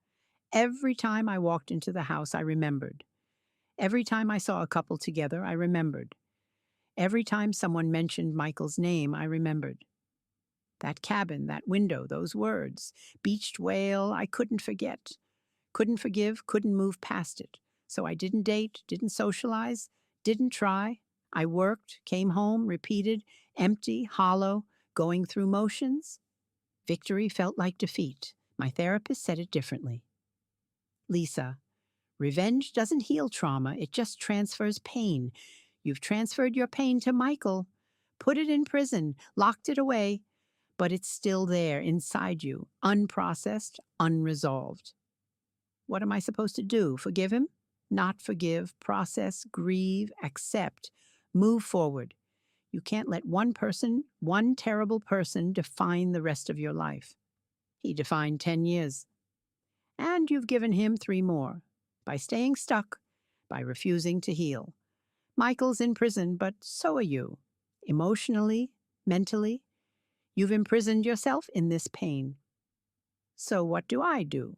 Every time I walked into the house, I remembered. Every time I saw a couple together, I remembered. Every time someone mentioned Michael's name, I remembered. That cabin, that window, those words. Beached whale, I couldn't forget. Couldn't forgive, couldn't move past it. So I didn't date, didn't socialize, didn't try. I worked, came home, repeated, empty, hollow, going through motions. Victory felt like defeat. My therapist said it differently. Lisa, revenge doesn't heal trauma, it just transfers pain. You've transferred your pain to Michael, put it in prison, locked it away. but it's still there inside you, unprocessed, unresolved. What am I supposed to do? Forgive him? Not forgive, process, grieve, accept, move forward. You can't let one person, one terrible person, define the rest of your life. He defined 10 years. And you've given him 3 more. By staying stuck, by refusing to heal. Michael's in prison, but so are you. Emotionally, mentally, you've imprisoned yourself in this pain. So what do?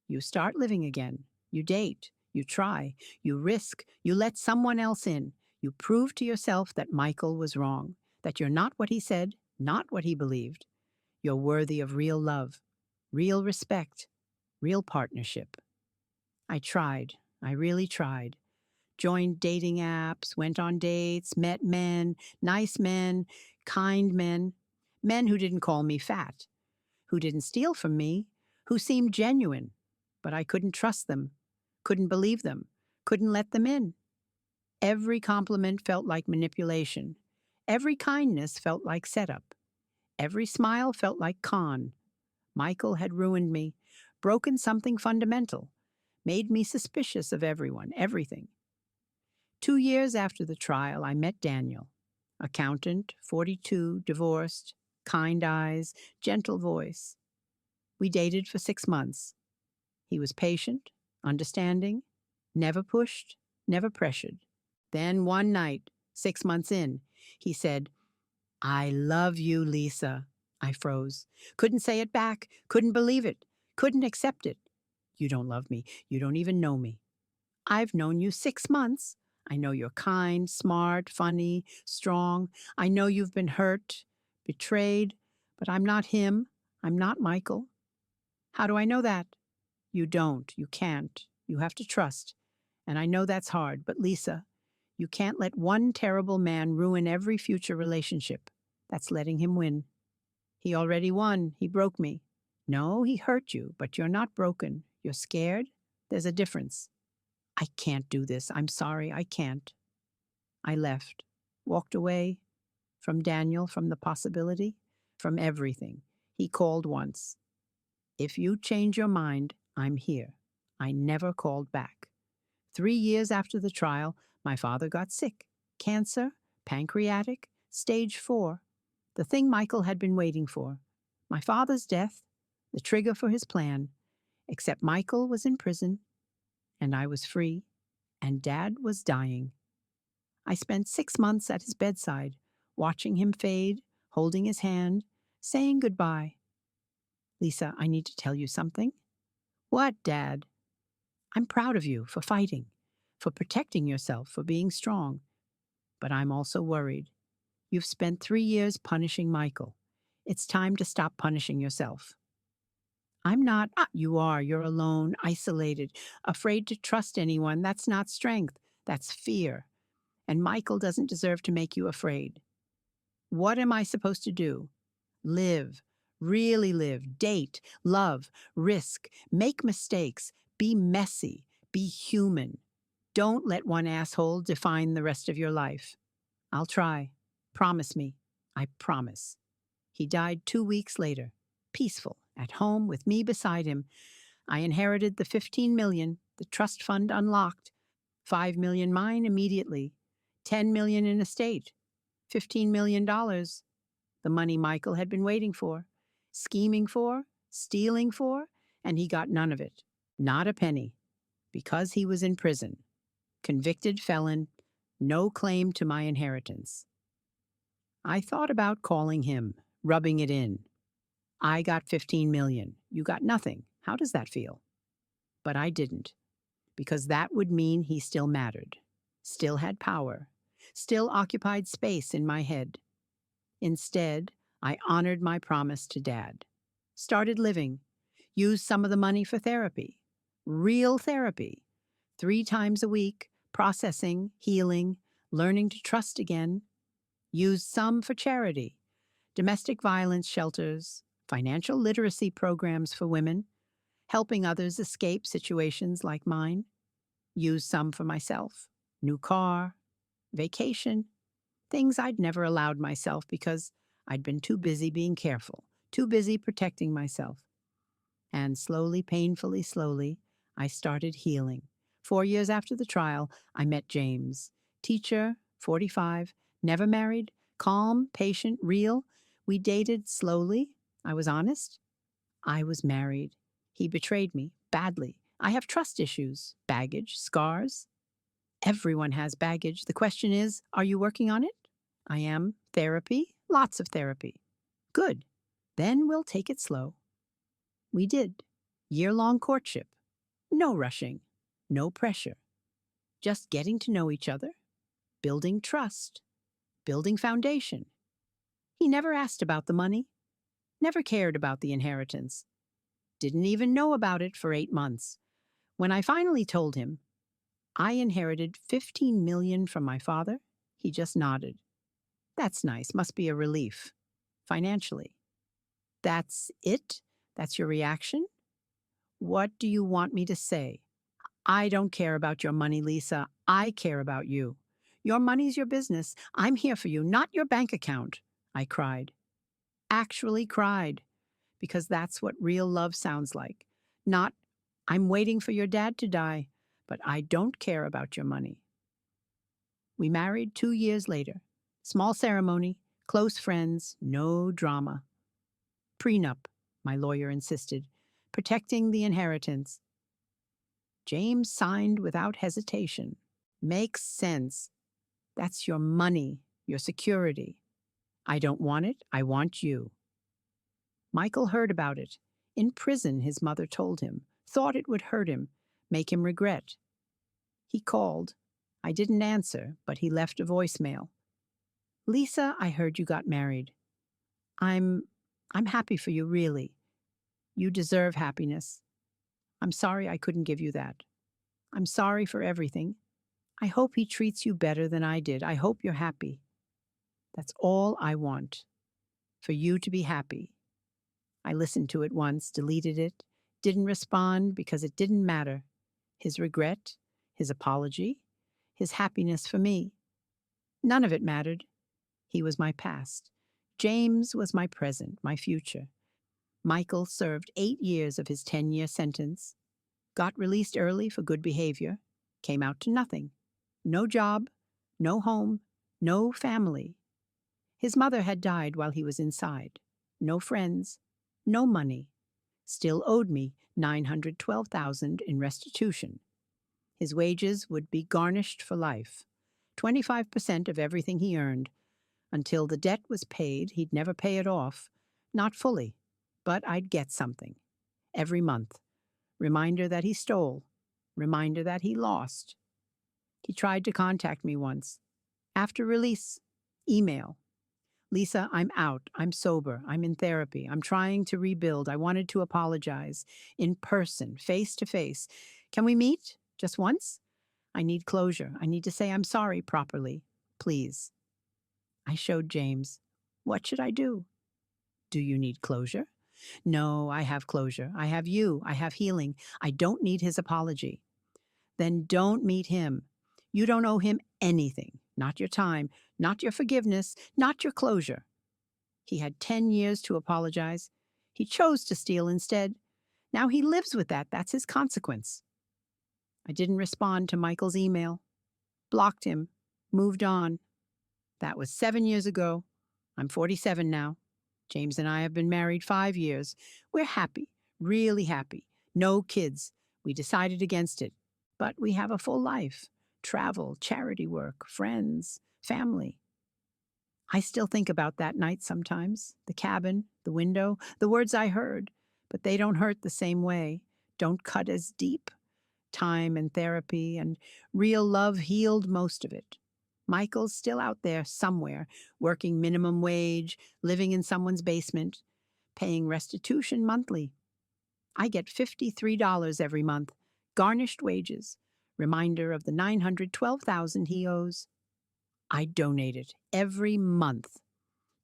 You start living again. You date. You try. You risk. You let someone else in. You prove to yourself that Michael was wrong, that you're not what he said, not what he believed. You're worthy of real love, real respect, real partnership. I tried. I really tried. Joined dating apps, went on dates, met men, nice men, kind men, men who didn't call me fat, who didn't steal from me, who seemed genuine, but I couldn't trust them, couldn't believe them, couldn't let them in. Every compliment felt like manipulation. Every kindness felt like setup. Every smile felt like con. Michael had ruined me, broken something fundamental, made me suspicious of everyone, everything. 2 years after the trial, I met Daniel. Accountant, 42, divorced, kind eyes, gentle voice. We dated for 6 months. He was patient, understanding, never pushed, never pressured. Then one night, 6 months in, he said, "I love you, Lisa." I froze. Couldn't say it back, couldn't believe it, couldn't accept it. "You don't love me. You don't even know me." "I've known you 6 months. I know you're kind, smart, funny, strong. I know you've been hurt, betrayed, but I'm not him. I'm not Michael." "How do I know that?" "You don't. You can't. You have to trust. And I know that's hard, but Lisa, you can't let one terrible man ruin every future relationship. That's letting him win. He already won. He broke me. No, he hurt you, but you're not broken. You're scared. There's a difference. I can't do this. I'm sorry. I can't." I left, walked away from Daniel, from the possibility, from everything. He called once. "If you change your mind, I'm here." I never called back. 3 years after the trial, my father got sick. Cancer, pancreatic, stage 4. The thing Michael had been waiting for. My father's death, the trigger for his plan. Except Michael was in prison, and I was free, and Dad was dying. I spent 6 months at his bedside, watching him fade, holding his hand, saying goodbye. "Lisa, I need to tell you something." "What, Dad?" "I'm proud of you for fighting, for protecting yourself, for being strong. But I'm also worried. You've spent 3 years punishing Michael. It's time to stop punishing yourself." "I'm not." "You are. You're alone, isolated, afraid to trust anyone. That's not strength. That's fear. And Michael doesn't deserve to make you afraid." "What am I supposed to do?" "Live. Really live. Date. Love. Risk. Make mistakes. Be messy. Be human. Don't let one asshole define the rest of your life." "I'll try. Promise me." "I promise." He died 2 weeks later, peaceful, at home with me beside him. I inherited the 15 million, the trust fund unlocked, 5 million mine immediately, 10 million in estate, $15 million, the money Michael had been waiting for, scheming for, stealing for, and he got none of it. Not a penny. Because he was in prison. Convicted felon, no claim to my inheritance. I thought about calling him, rubbing it in. "I got 15 million. You got nothing. How does that feel?" But I didn't, because that would mean he still mattered, still had power, still occupied space in my head. Instead, I honored my promise to Dad. Started living. Used some of the money for therapy. Real therapy. 3 times a week, processing, healing, learning to trust again. Used some for charity. Domestic violence shelters, financial literacy programs for women, helping others escape situations like mine. Used some for myself. New car, vacation, things I'd never allowed myself because I'd been too busy being careful, too busy protecting myself. And slowly, painfully slowly, I started healing. 4 years after the trial, I met James. Teacher, 45, never married, calm, patient, real. We dated slowly. I was honest. I was married. He betrayed me, badly. I have trust issues, baggage, scars. Everyone has baggage. The question is, are you working on it? I am. Therapy, lots of therapy. Good. Then we'll take it slow. We did. Year-long courtship. No rushing. No pressure. Just getting to know each other. Building trust. Building foundation. He never asked about the money. Never cared about the inheritance. Didn't even know about it for 8 months. When I finally told him, I inherited $15 million from my father, he just nodded. That's nice. Must be a relief. Financially. That's it? That's your reaction? What do you want me to say? I don't care about your money, Lisa. I care about you. Your money's your business. I'm here for you, not your bank account. I cried. Actually cried. Because that's what real love sounds like. Not, I'm waiting for your dad to die, but I don't care about your money. We married 2 years later. Small ceremony, close friends, no drama. Prenup, my lawyer insisted, protecting the inheritance. James signed without hesitation. Makes sense. That's your money, your security. I don't want it, I want you. Michael heard about it. In prison, his mother told him, thought it would hurt him, make him regret. He called. I didn't answer, but he left a voicemail. Lisa, I heard you got married. I'm happy for you, really. You deserve happiness. I'm sorry I couldn't give you that. I'm sorry for everything. I hope he treats you better than I did. I hope you're happy. That's all I want. For you to be happy. I listened to it once, deleted it, didn't respond because it didn't matter. His regret, his apology, his happiness for me. None of it mattered. He was my past. James was my present, my future. Michael served 8 years of his 10-year sentence, got released early for good behavior, came out to nothing. No job, no home, no family. His mother had died while he was inside. No friends, no money. Still owed me $912,000 in restitution. His wages would be garnished for life, 25% of everything he earned. Until the debt was paid, he'd never pay it off. Not fully, but I'd get something. Every month. Reminder that he stole. Reminder that he lost. He tried to contact me once. After release, email. Lisa, I'm out. I'm sober. I'm in therapy. I'm trying to rebuild. I wanted to apologize. In person, face to face. Can we meet? Just once? I need closure. I need to say I'm sorry properly. Please. I showed James. What should I do? Do you need closure? No, I have closure. I have you. I have healing. I don't need his apology. Then don't meet him. You don't owe him anything. Not your time, not your forgiveness, not your closure. He had 10 years to apologize. He chose to steal instead. Now he lives with that. That's his consequence. I didn't respond to Michael's email. Blocked him. Moved on. That was 7 years ago. I'm 47 now. James and I have been married 5 years. We're happy, really happy. No kids. We decided against it. But we have a full life. Travel, charity work, friends, family. I still think about that night sometimes. The cabin, the window, the words I heard. But they don't hurt the same way. Don't cut as deep. Time and therapy and real love healed most of it. Michael's still out there somewhere, working minimum wage, living in someone's basement, paying restitution monthly. I get $53 every month, garnished wages, reminder of the $912,000 he owes. I donate it every month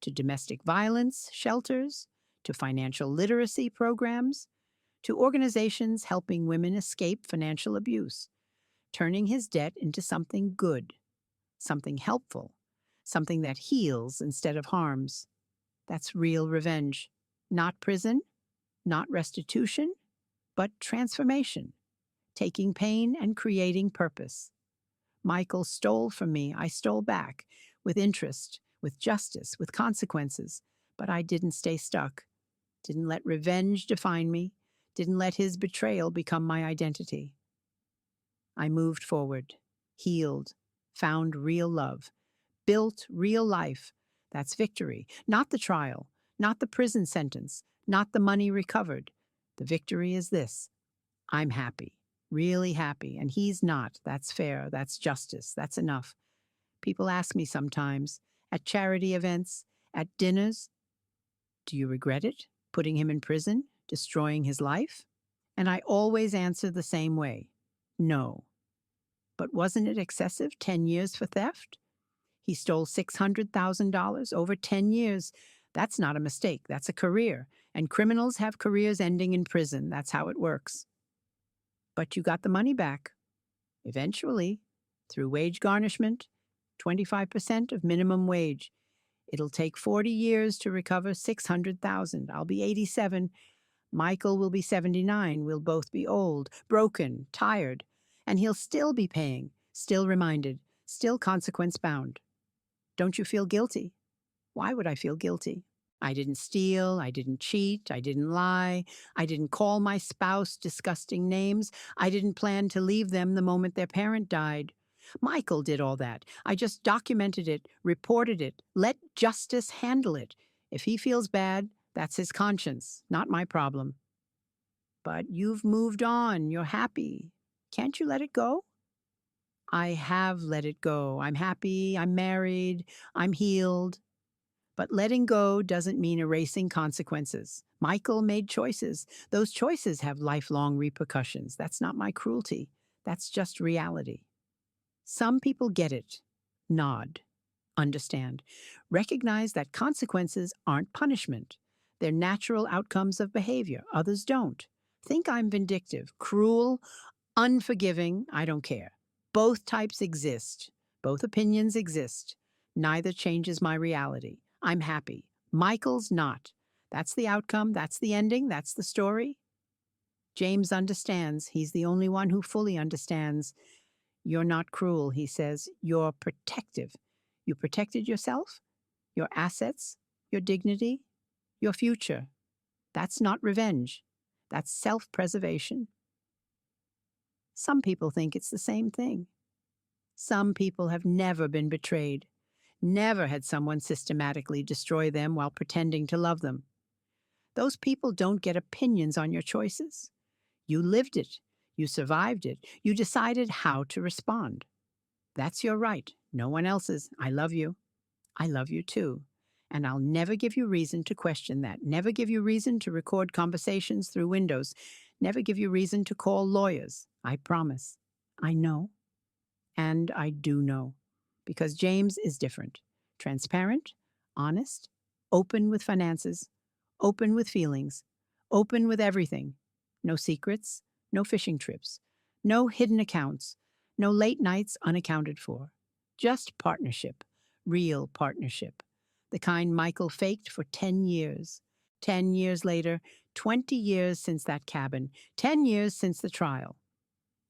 to domestic violence shelters, to financial literacy programs, to organizations helping women escape financial abuse, turning his debt into something good. Something helpful, something that heals instead of harms. That's real revenge. Not prison, not restitution, but transformation, taking pain and creating purpose. Michael stole from me, I stole back, with interest, with justice, with consequences, but I didn't stay stuck, didn't let revenge define me, didn't let his betrayal become my identity. I moved forward, healed, found real love, built real life. That's victory, not the trial, not the prison sentence, not the money recovered. The victory is this: I'm happy, really happy, and he's not. That's fair, that's justice, that's enough. People ask me sometimes, at charity events, at dinners, do you regret it? Putting him in prison? Destroying his life? And I always answer the same way: no. But wasn't it excessive, 10 years for theft? He stole $600,000 over 10 years. That's not a mistake, that's a career. And criminals have careers ending in prison. That's how it works. But you got the money back. Eventually, through wage garnishment, 25% of minimum wage. It'll take 40 years to recover 600,000. I'll be 87. Michael will be 79. We'll both be old, broken, tired. And he'll still be paying, still reminded, still consequence bound. Don't you feel guilty? Why would I feel guilty? I didn't steal, I didn't cheat, I didn't lie, I didn't call my spouse disgusting names, I didn't plan to leave them the moment their parent died. Michael did all that. I just documented it, reported it, let justice handle it. If he feels bad, that's his conscience, not my problem. But you've moved on, you're happy. Can't you let it go? I have let it go. I'm happy, I'm married, I'm healed. But letting go doesn't mean erasing consequences. Michael made choices. Those choices have lifelong repercussions. That's not my cruelty. That's just reality. Some people get it, nod, understand, recognize that consequences aren't punishment. They're natural outcomes of behavior. Others don't. Think I'm vindictive, cruel, unforgiving. I don't care. Both types exist. Both opinions exist. Neither changes my reality. I'm happy. Michael's not. That's the outcome. That's the ending. That's the story. James understands. He's the only one who fully understands. You're not cruel, he says. You're protective. You protected yourself, your assets, your dignity, your future. That's not revenge. That's self-preservation. Some people think it's the same thing. Some people have never been betrayed, never had someone systematically destroy them while pretending to love them. Those people don't get opinions on your choices. You lived it. You survived it. You decided how to respond. That's your right, no one else's. I love you. I love you too. And I'll never give you reason to question that. Never give you reason to record conversations through windows. Never give you reason to call lawyers. I promise. I know. And I do know. Because James is different. Transparent, honest, open with finances, open with feelings, open with everything. No secrets, no fishing trips, no hidden accounts, no late nights unaccounted for. Just partnership, real partnership. The kind Michael faked for 10 years. 10 years later, 20 years since that cabin, 10 years since the trial.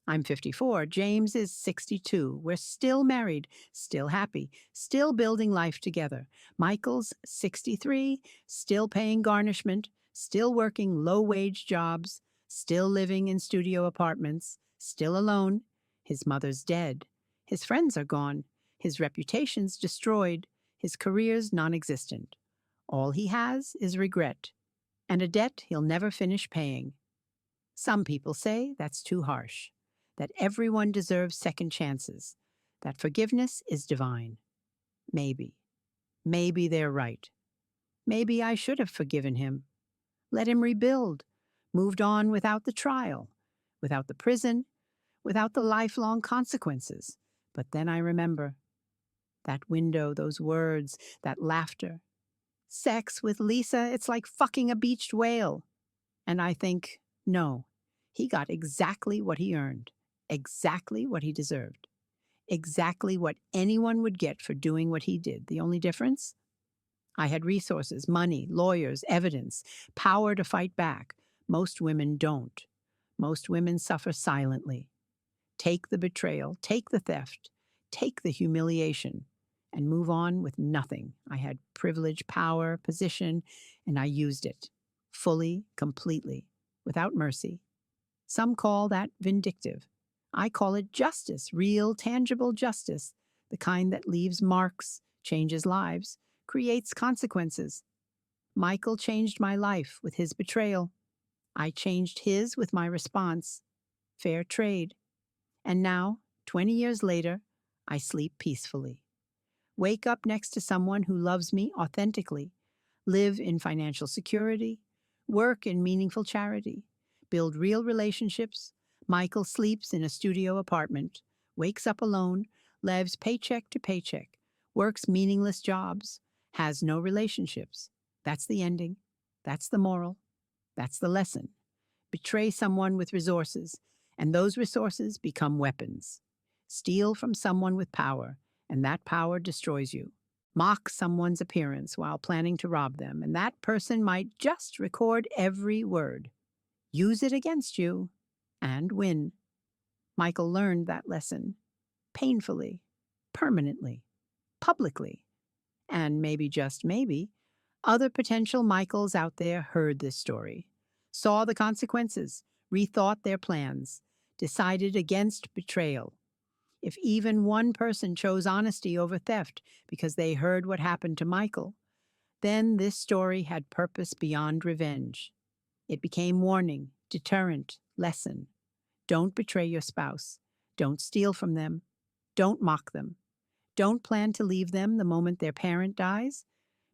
I'm 54, James is 62. We're still married, still happy, still building life together. Michael's 63, still paying garnishment, still working low-wage jobs, still living in studio apartments, still alone. His mother's dead. His friends are gone. His reputation's destroyed. His career's non-existent. All he has is regret, and a debt he'll never finish paying. Some people say that's too harsh, that everyone deserves second chances, that forgiveness is divine. Maybe. Maybe they're right. Maybe I should have forgiven him. Let him rebuild, moved on without the trial, without the prison, without the lifelong consequences. But then I remember that window, those words, that laughter. Sex with Lisa, it's like fucking a beached whale. And I think, no, he got exactly what he earned, exactly what he deserved, exactly what anyone would get for doing what he did. The only difference? I had resources, money, lawyers, evidence, power to fight back. Most women don't. Most women suffer silently. Take the betrayal, take the theft, take the humiliation, and move on with nothing. I had privilege, power, position, and I used it fully, completely, without mercy. Some call that vindictive. I call it justice, real, tangible justice, the kind that leaves marks, changes lives, creates consequences. Michael changed my life with his betrayal. I changed his with my response. Fair trade. And now, 20 years later, I sleep peacefully. Wake up next to someone who loves me authentically, live in financial security, work in meaningful charity, build real relationships. Michael sleeps in a studio apartment, wakes up alone, lives paycheck to paycheck, works meaningless jobs, has no relationships. That's the ending. That's the moral. That's the lesson. Betray someone with resources, and those resources become weapons. Steal from someone with power, and that power destroys you. Mock someone's appearance while planning to rob them, and that person might just record every word, use it against you, and win. Michael learned that lesson painfully, permanently, publicly, and maybe, just maybe, other potential Michaels out there heard this story, saw the consequences, rethought their plans, decided against betrayal. If even one person chose honesty over theft because they heard what happened to Michael, then this story had purpose beyond revenge. It became warning, deterrent, lesson. Don't betray your spouse. Don't steal from them. Don't mock them. Don't plan to leave them the moment their parent dies,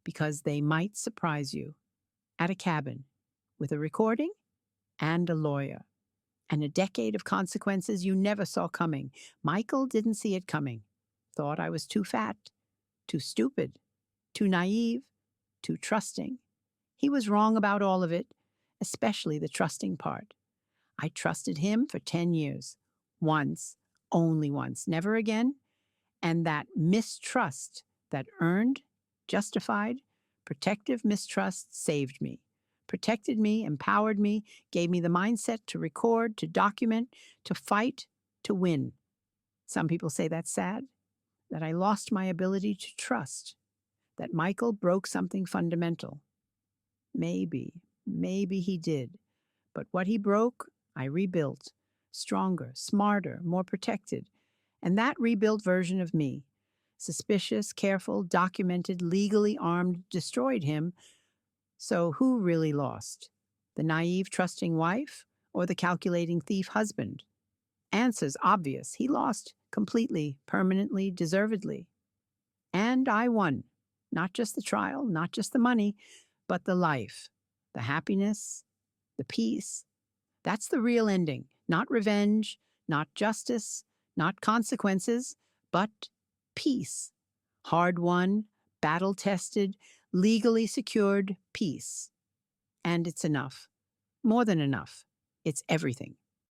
because they might surprise you at a cabin with a recording and a lawyer and a decade of consequences you never saw coming. Michael didn't see it coming. Thought I was too fat, too stupid, too naive, too trusting. He was wrong about all of it, especially the trusting part. I trusted him for 10 years. Once, only once, never again. And that mistrust, that earned, justified, protective mistrust saved me, protected me, empowered me, gave me the mindset to record, to document, to fight, to win. Some people say that's sad, that I lost my ability to trust, that Michael broke something fundamental. Maybe he did. But what he broke, I rebuilt, stronger, smarter, more protected. And that rebuilt version of me, suspicious, careful, documented, legally armed, destroyed him. So who really lost? The naive, trusting wife or the calculating thief husband? Answer's obvious. He lost completely, permanently, deservedly. And I won. Not just the trial, not just the money, but the life, the happiness, the peace. That's the real ending. Not revenge, not justice, not consequences, but peace. Hard won, battle tested, legally secured peace. And it's enough. More than enough. It's everything.